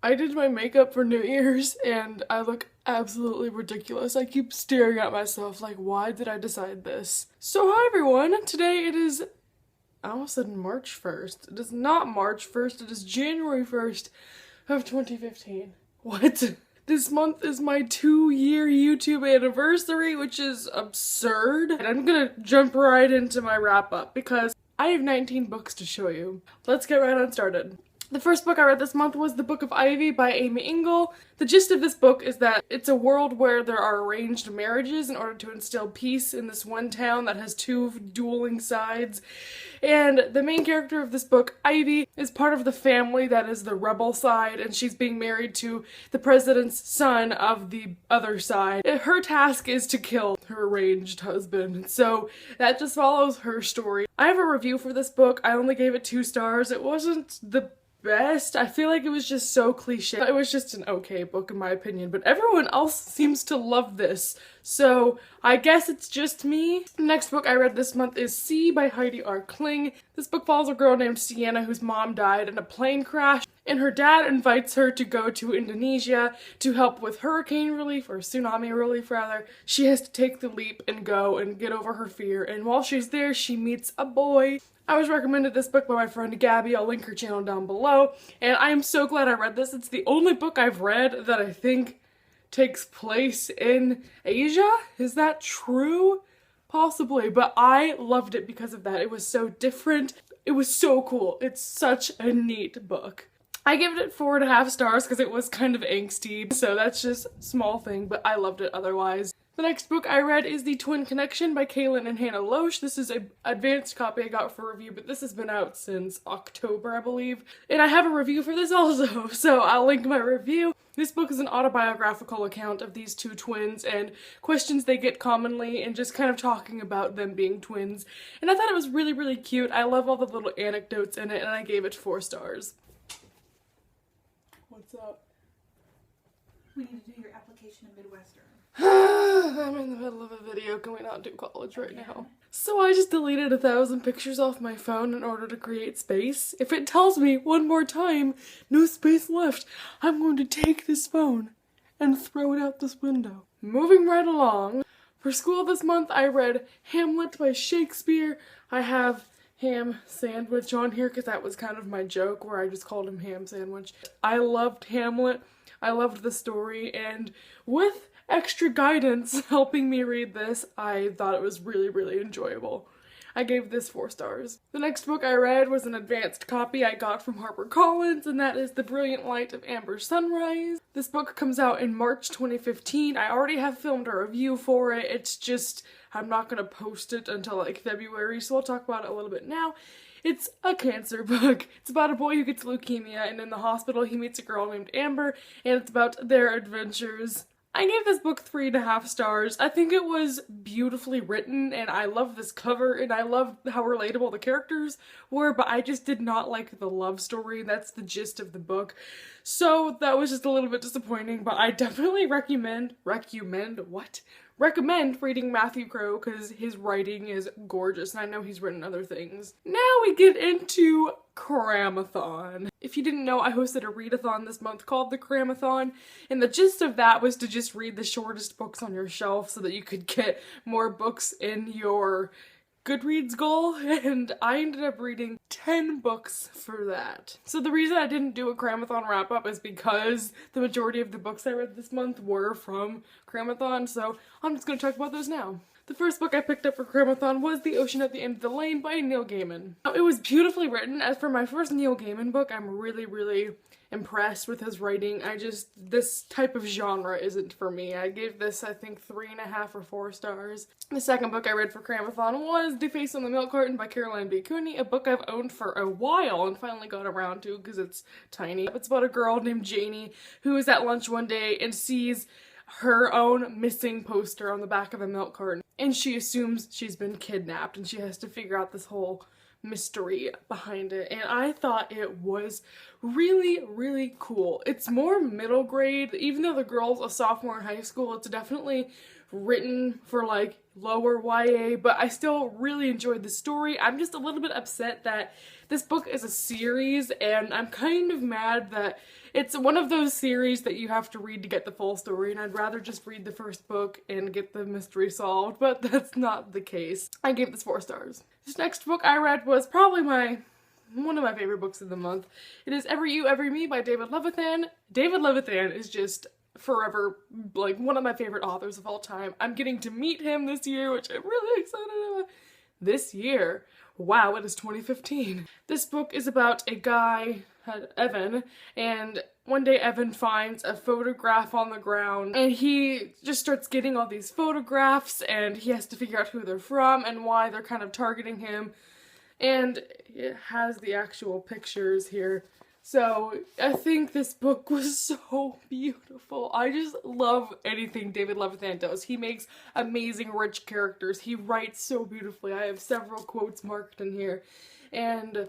I did my makeup for New Year's and I look absolutely ridiculous. I keep staring at myself like, why did I decide this? So hi everyone, today it is, I almost said March 1st. It is not March 1st, it is January 1st of 2015. What? This month is my 2-year YouTube anniversary, which is absurd. And I'm gonna jump right into my wrap up because I have 19 books to show you. Let's get right on started. The first book I read this month was The Book of Ivy by Amy Engel. The gist of this book is that it's a world where there are arranged marriages in order to instill peace in this one town that has two dueling sides. And the main character of this book, Ivy, is part of the family that is the rebel side, and she's being married to the president's son of the other side. Her task is to kill her arranged husband, so that just follows her story. I have a review for this book. I only gave it 2 stars. It wasn't the best. I feel like it was just so cliche. It was just an okay book in my opinion, but everyone else seems to love this, so I guess it's just me. The next book I read this month is Sea by Heidi R. Kling. This book follows a girl named Sienna whose mom died in a plane crash, and her dad invites her to go to Indonesia to help with hurricane relief, or tsunami relief rather. She has to take the leap and go and get over her fear, and while she's there she meets a boy. I was recommended this book by my friend Gabby. I'll link her channel down below, and I am so glad I read this. It's the only book I've read that I think takes place in Asia. Is that true? Possibly, but I loved it because of that. It was so different. It was so cool. It's such a neat book. I gave it 4.5 stars because it was kind of angsty, so that's just a small thing, but I loved it otherwise. The next book I read is The Twin Connection by Kaylin and Hannah Loesch. This is an advanced copy I got for review, but this has been out since October, I believe. And I have a review for this also, so I'll link my review. This book is an autobiographical account of these two twins and questions they get commonly and just kind of talking about them being twins. And I thought it was really, really cute. I love all the little anecdotes in it, and I gave it 4 stars. What's up? We need to do your application in Midwestern. I'm in the middle of a video. Can we not do college right now? So I just deleted 1,000 pictures off my phone in order to create space. If it tells me one more time, no space left, I'm going to take this phone and throw it out this window. Moving right along. For school this month, I read Hamlet by Shakespeare. I have ham sandwich on here because that was kind of my joke where I just called him ham sandwich. I loved Hamlet. I loved the story, and with extra guidance helping me read this, I thought it was really, really enjoyable. I gave this 4 stars. The next book I read was an advanced copy I got from HarperCollins, and that is The Brilliant Light of Amber Sunrise. This book comes out in March 2015. I already have filmed a review for it. It's just, I'm not gonna post it until like February, so I'll talk about it a little bit now. It's a cancer book. It's about a boy who gets leukemia, and in the hospital he meets a girl named Amber, and it's about their adventures. I gave this book 3.5 stars. I think it was beautifully written, and I love this cover, and I love how relatable the characters were, but I just did not like the love story. That's the gist of the book. So that was just a little bit disappointing, but I definitely recommend reading Matthew Crow because his writing is gorgeous, and I know he's written other things. Now we get into Cramathon. If you didn't know, I hosted a readathon this month called the Cramathon, and the gist of that was to just read the shortest books on your shelf so that you could get more books in your Goodreads goal, and I ended up reading 10 books for that. So the reason I didn't do a Cramathon wrap-up is because the majority of the books I read this month were from Cramathon, so I'm just gonna talk about those now. The first book I picked up for Cramathon was The Ocean at the End of the Lane by Neil Gaiman. It was beautifully written. As for my first Neil Gaiman book, I'm really, really impressed with his writing. This type of genre isn't for me. I gave this, I think, 3.5 or 4 stars. The second book I read for Cramathon was The Face on the Milk Carton by Caroline B. Cooney, a book I've owned for a while and finally got around to because it's tiny. It's about a girl named Janie who is at lunch one day and sees her own missing poster on the back of a milk carton, and she assumes she's been kidnapped, and she has to figure out this whole mystery behind it, and I thought it was really, really cool. It's more middle grade. Even though the girl's a sophomore in high school, it's definitely written for like lower YA, but I still really enjoyed the story. I'm just a little bit upset that this book is a series, and I'm kind of mad that it's one of those series that you have to read to get the full story, and I'd rather just read the first book and get the mystery solved, but that's not the case. I gave this 4 stars. This next book I read was probably one of my favorite books of the month. It is Every You, Every Me by David Levithan. David Levithan is just forever like one of my favorite authors of all time. I'm getting to meet him this year, which I'm really excited about. This year? Wow, it is 2015. This book is about a guy, Evan, and one day Evan finds a photograph on the ground, and he just starts getting all these photographs, and he has to figure out who they're from and why they're kind of targeting him. And it has the actual pictures here. So I think this book was so beautiful. I just love anything David Levithan does. He makes amazing rich characters. He writes so beautifully. I have several quotes marked in here. And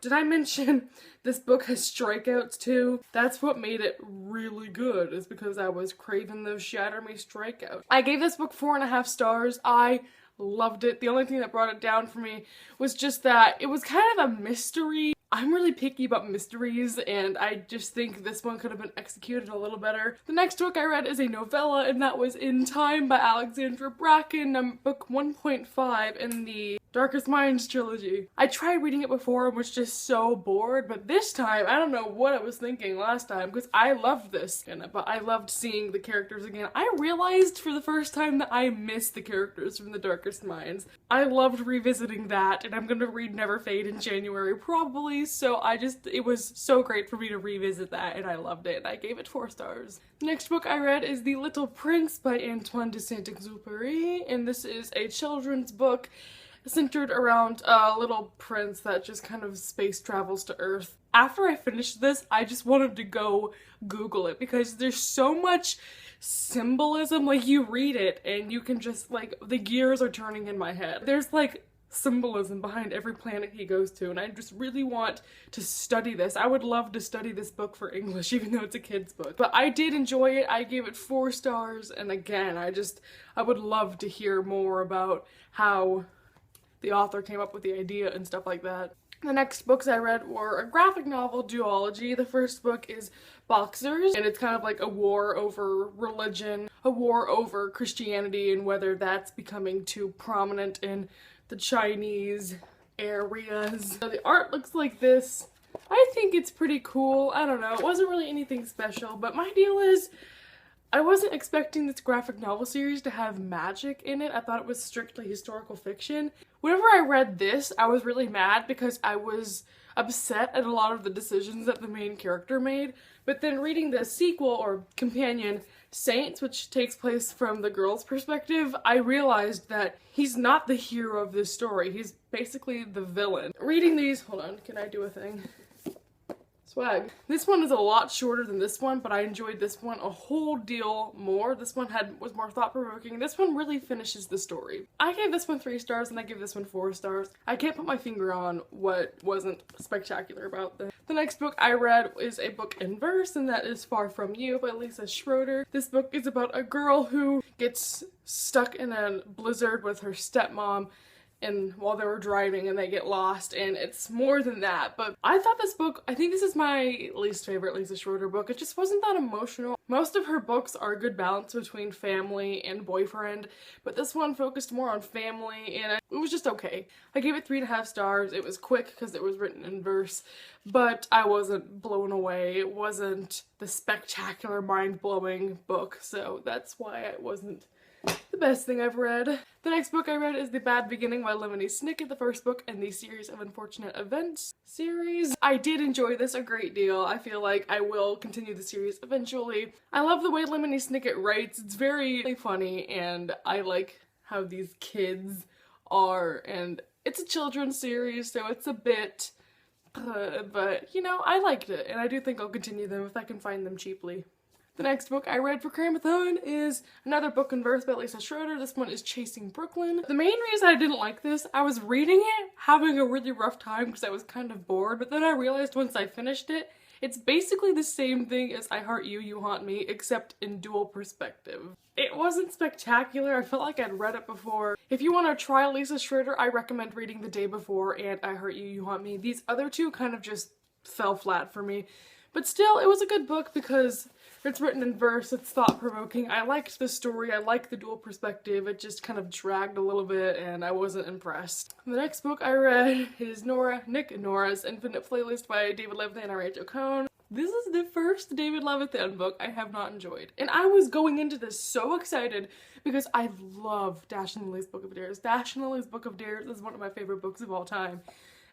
did I mention this book has strikeouts too? That's what made it really good, is because I was craving those Shatter Me strikeouts. I gave this book 4.5 stars. I loved it. The only thing that brought it down for me was just that it was kind of a mystery. I'm really picky about mysteries, and I just think this one could have been executed a little better. The next book I read is a novella, and that was In Time by Alexandra Bracken, book 1.5 in the Darkest Minds trilogy. I tried reading it before and was just so bored, but this time, I don't know what I was thinking last time, because I loved this, but I loved seeing the characters again. I realized for the first time that I missed the characters from the Darkest Minds. I loved revisiting that, and I'm gonna read Never Fade in January probably, so it was so great for me to revisit that, and I loved it, and I gave it 4 stars. The next book I read is The Little Prince by Antoine de Saint-Exupéry, and this is a children's book centered around a little prince that just kind of space travels to Earth. After I finished this, I just wanted to go Google it because there's so much symbolism. Like, you read it and you can just, like, the gears are turning in my head. There's, like, symbolism behind every planet he goes to, and I just really want to study this. I would love to study this book for English, even though it's a kid's book. But I did enjoy it. I gave it 4 stars, and again, I would love to hear more about how the author came up with the idea and stuff like that. The next books I read were a graphic novel duology. The first book is Boxers, and it's kind of like a war over religion, a war over Christianity, and whether that's becoming too prominent in the Chinese areas. So the art looks like this. I think it's pretty cool. I don't know, it wasn't really anything special, but my deal is I wasn't expecting this graphic novel series to have magic in it. I thought it was strictly historical fiction. Whenever I read this, I was really mad because I was upset at a lot of the decisions that the main character made. But then reading the sequel or companion, Saints, which takes place from the girl's perspective, I realized that he's not the hero of this story. He's basically the villain. Reading these, hold on, can I do a thing? Swag. This one is a lot shorter than this one, but I enjoyed this one a whole deal more. This one was more thought-provoking. This one really finishes the story. I gave this one 3 stars and I gave this one 4 stars. I can't put my finger on what wasn't spectacular about this. The next book I read is a book in verse, and that is Far From You by Lisa Schroeder. This book is about a girl who gets stuck in a blizzard with her stepmom while they were driving and they get lost, and it's more than that. But I thought this book, I think this is my least favorite Lisa Schroeder book. It just wasn't that emotional. Most of her books are a good balance between family and boyfriend, but this one focused more on family, and it was just okay. I gave it 3.5 stars. It was quick because it was written in verse, but I wasn't blown away. It wasn't the spectacular, mind-blowing book, so that's why it wasn't the best thing I've read. The next book I read is The Bad Beginning by Lemony Snicket, the first book in the Series of Unfortunate Events series. I did enjoy this a great deal. I feel like I will continue the series eventually. I love the way Lemony Snicket writes. It's very funny, and I like how these kids are, and it's a children's series, so it's a bit, but you know, I liked it, and I do think I'll continue them if I can find them cheaply. The next book I read for Cramathon is another book in verse by Lisa Schroeder. This one is Chasing Brooklyn. The main reason I didn't like this, I was reading it, having a really rough time because I was kind of bored, but then I realized once I finished it, It's basically the same thing as I Heart You, You Haunt Me, except in dual perspective. It wasn't spectacular. I felt like I'd read it before. If you want to try Lisa Schroeder, I recommend reading The Day Before and I Heart You, You Haunt Me. These other two kind of just fell flat for me. But still, it was a good book because it's written in verse, it's thought-provoking. I liked the story, I liked the dual perspective. It just kind of dragged a little bit and I wasn't impressed. The next book I read is Nick Nora's Infinite Playlist by David Levithan and Rachel Cohn. This is the first David Levithan book I have not enjoyed. And I was going into this so excited because I love Dash and Lily's Book of Dares. Dash and Lily's Book of Dares is one of my favorite books of all time.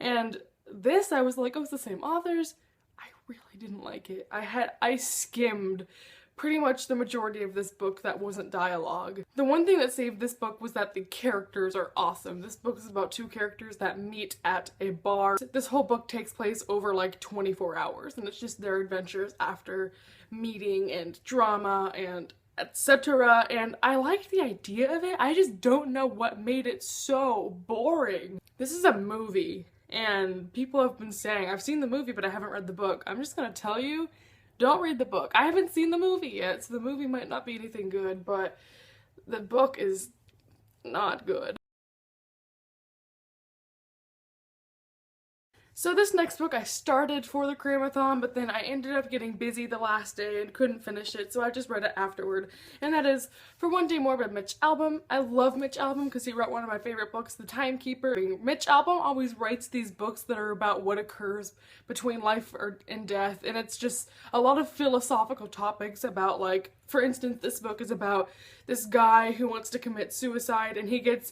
And this, I was like, oh, it's the same authors. I really didn't like it. I skimmed pretty much the majority of this book that wasn't dialogue. The one thing that saved this book was that the characters are awesome. This book is about two characters that meet at a bar. This whole book takes place over like 24 hours and it's just their adventures after meeting and drama and etc. And I liked the idea of it. I just don't know what made it so boring. This is a movie. And people have been saying, I've seen the movie, but I haven't read the book. I'm just gonna tell you, don't read the book. I haven't seen the movie yet, so the movie might not be anything good, but the book is not good. So this next book I started for the Cramathon, but then I ended up getting busy the last day and couldn't finish it, so I just read it afterward. And that is For One Day More by Mitch Albom. I love Mitch Albom because he wrote one of my favorite books, The Timekeeper. Mitch Albom always writes these books that are about what occurs between life and death, and it's just a lot of philosophical topics about, like, for instance, this book is about this guy who wants to commit suicide and he gets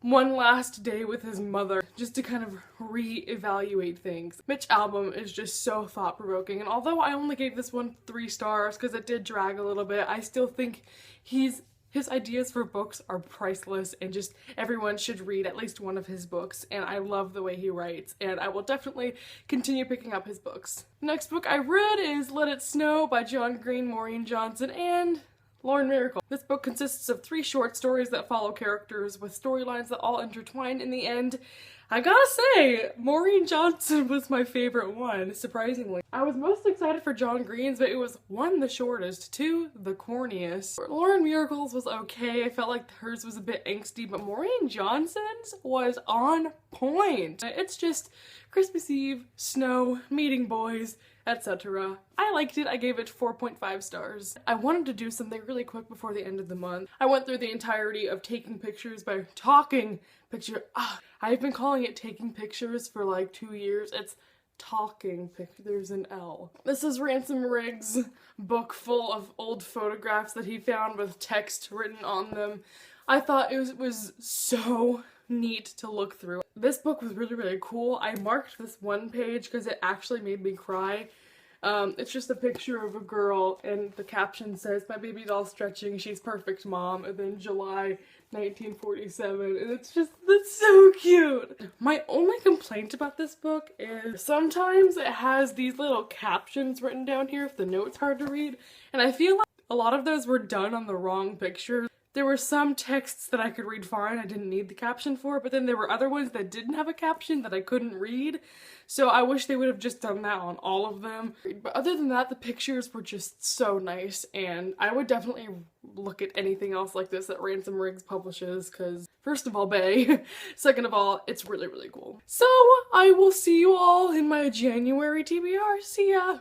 one last day with his mother just to kind of re-evaluate things. Mitch Albom is just so thought-provoking, and although I only gave this one 3 stars because it did drag a little bit, I still think his ideas for books are priceless and just everyone should read at least one of his books, and I love the way he writes and I will definitely continue picking up his books. Next book I read is Let It Snow by John Green, Maureen Johnson, and Lauren Miracle. This book consists of 3 short stories that follow characters with storylines that all intertwine in the end. I gotta say, Maureen Johnson was my favorite one, surprisingly. I was most excited for John Green's, but it was 1, the shortest, 2, the corniest. Lauren Miracle's was okay. I felt like hers was a bit angsty, but Maureen Johnson's was on point. It's just Christmas Eve, snow, meeting boys, etc. I liked it. I gave it 4.5 stars. I wanted to do something really quick before the end of the month. I went through the entirety of Taking Pictures by Talking Picture. I've been calling it Taking Pictures for like 2 years. It's Talking Picture. There's an L. This is Ransom Riggs' book full of old photographs that he found with text written on them. I thought it was so neat to look through. This book was really, really cool. I marked this one page because it actually made me cry. It's just a picture of a girl and the caption says, "My baby doll's stretching, she's perfect, mom," and then July 1947, and it's so cute. My only complaint about this book is sometimes it has these little captions written down here if the note's hard to read, and I feel like a lot of those were done on the wrong picture. There were some texts that I could read fine, I didn't need the caption for, but then there were other ones that didn't have a caption that I couldn't read, so I wish they would have just done that on all of them. But other than that, the pictures were just so nice, and I would definitely look at anything else like this that Ransom Riggs publishes, because first of all, bae, second of all, it's really, really cool. So, I will see you all in my January TBR. See ya!